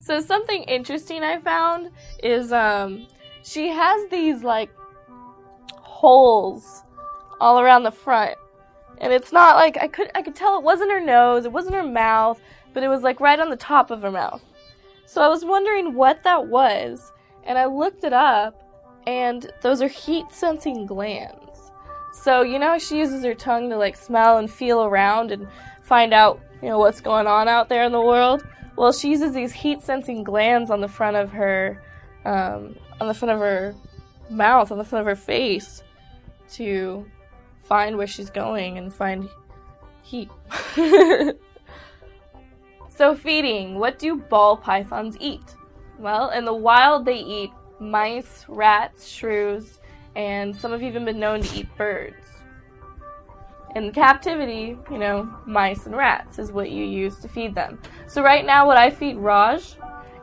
So something interesting I found is she has these like holes all around the front. And it's not like I could tell it wasn't her nose, it wasn't her mouth, but it was like right on the top of her mouth. So I was wondering what that was, and I looked it up, and those are heat-sensing glands. So you know how she uses her tongue to like smell and feel around and find out, you know, what's going on out there in the world? Well, she uses these heat-sensing glands on the front of her mouth, on the front of her face, to find where she's going and find heat. So feeding. What do ball pythons eat? Well, in the wild they eat mice, rats, shrews, and some have even been known to eat birds. In captivity, you know, mice and rats is what you use to feed them. So right now what I feed Raj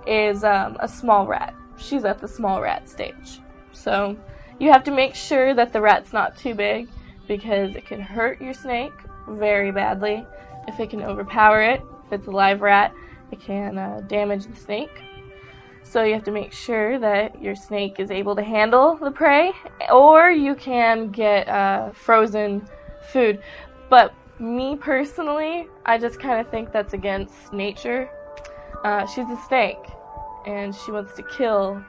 is a small rat. She's at the small rat stage. So you have to make sure that the rat's not too big, because it can hurt your snake very badly. If it can overpower it, if it's a live rat, it can damage the snake. So you have to make sure that your snake is able to handle the prey, or you can get frozen food. But me personally, I just kind of think that's against nature. She's a snake, and she wants to kill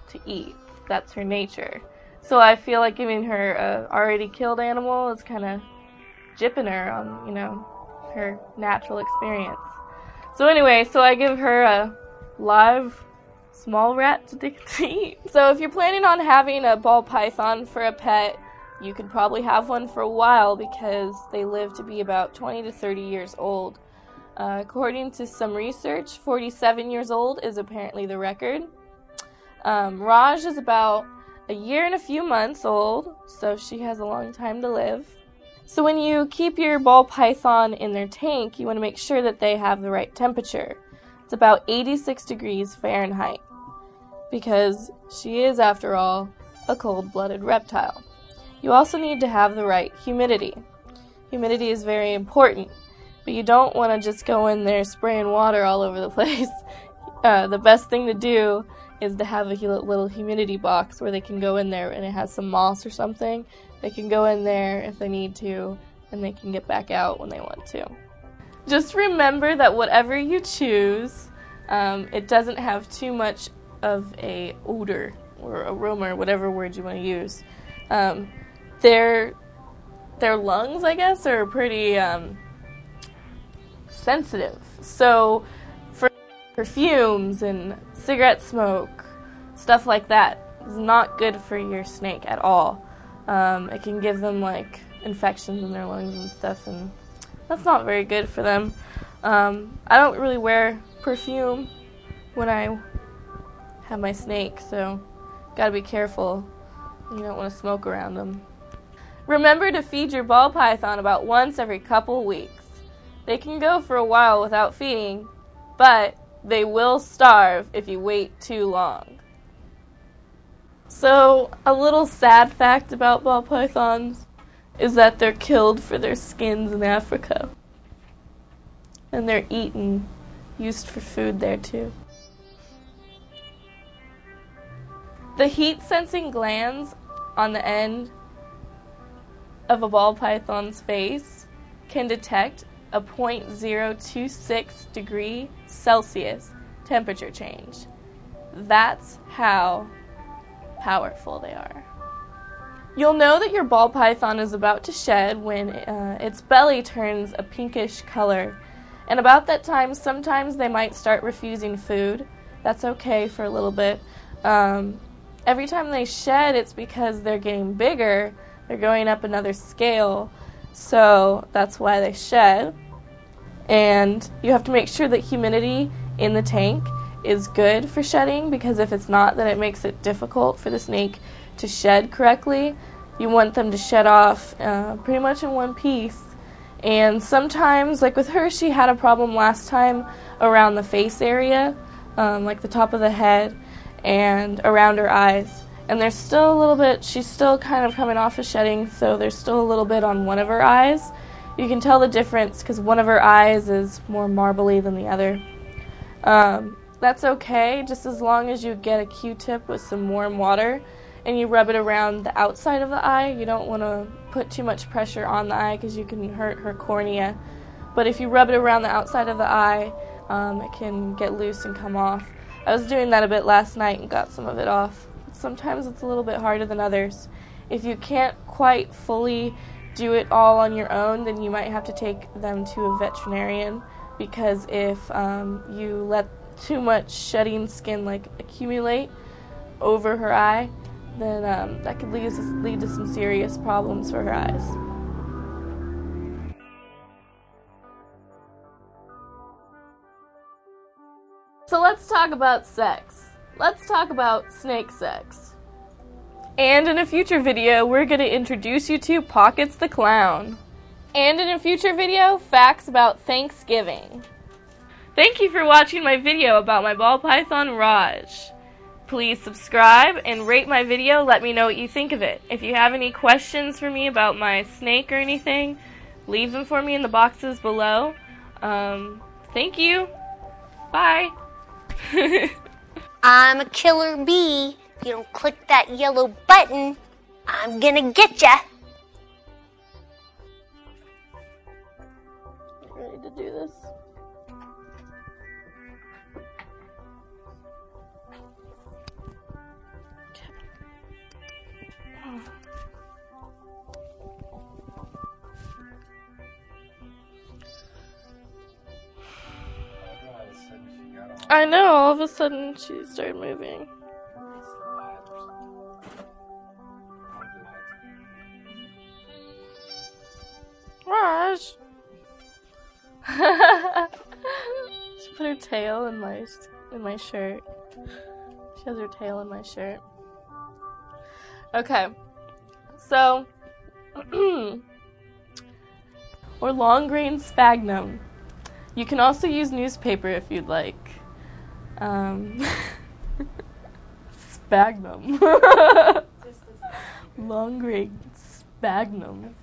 to eat. That's her nature. So I feel like giving her a already killed animal is kind of gypping her on, you know, her natural experience. So anyway, so I give her a live small rat to eat. So if you're planning on having a ball python for a pet, you could probably have one for a while because they live to be about 20 to 30 years old. According to some research, 47 years old is apparently the record. Raj is about a year and a few months old, so she has a long time to live. So when you keep your ball python in their tank, you want to make sure that they have the right temperature. It's about 86 degrees Fahrenheit, because she is, after all, a cold-blooded reptile. You also need to have the right humidity. Humidity is very important, but you don't want to just go in there spraying water all over the place. The best thing to do is to have a little humidity box where they can go in there, and it has some moss or something. They can go in there if they need to, and they can get back out when they want to. Just remember that whatever you choose, it doesn't have too much of a odor or aroma, or whatever word you want to use. Their lungs, I guess, are pretty sensitive. So for perfumes and cigarette smoke, stuff like that is not good for your snake at all. It can give them like infections in their lungs and stuff, and that's not very good for them. I don't really wear perfume when I have my snake, so gotta be careful. You don't want to smoke around them. Remember to feed your ball python about once every couple weeks. They can go for a while without feeding, but they will starve if you wait too long. So, a little sad fact about ball pythons is that they're killed for their skins in Africa. And they're eaten, used for food there too. The heat-sensing glands on the end of a ball python's face can detect a 0.026 degree Celsius temperature change. That's how powerful they are. You'll know that your ball python is about to shed when its belly turns a pinkish color. And about that time, sometimes they might start refusing food. That's okay for a little bit. Every time they shed, it's because they're getting bigger. They're going up another scale. So that's why they shed. And you have to make sure that humidity in the tank is good for shedding, because if it's not, then it makes it difficult for the snake to shed correctly. You want them to shed off pretty much in one piece. And sometimes, like with her, she had a problem last time around the face area, like the top of the head and around her eyes. And there's still a little bit, she's still kind of coming off of shedding, so there's still a little bit on one of her eyes. You can tell the difference because one of her eyes is more marbly than the other. That's okay, just as long as you get a Q-tip with some warm water and you rub it around the outside of the eye. You don't want to put too much pressure on the eye because you can hurt her cornea. But if you rub it around the outside of the eye, it can get loose and come off. I was doing that a bit last night and got some of it off. Sometimes it's a little bit harder than others. If you can't quite fully do it all on your own, then you might have to take them to a veterinarian, because if you let too much shedding skin accumulate over her eye, then that could lead to some serious problems for her eyes. So let's talk about sex. Let's talk about snake sex. And in a future video, we're going to introduce you to Pockets the Clown. And in a future video, facts about Thanksgiving. Thank you for watching my video about my ball python, Raj. Please subscribe and rate my video. Let me know what you think of it. If you have any questions for me about my snake or anything, leave them for me in the boxes below. Thank you. Bye. I'm a killer bee. If you don't click that yellow button, I'm gonna get ya. Ready to do this? I know, all of a sudden she started moving. Raj! She put her tail in my shirt. She has her tail in my shirt. Okay, so or long grain sphagnum. You can also use newspaper if you'd like. Sphagnum. Long grain sphagnum.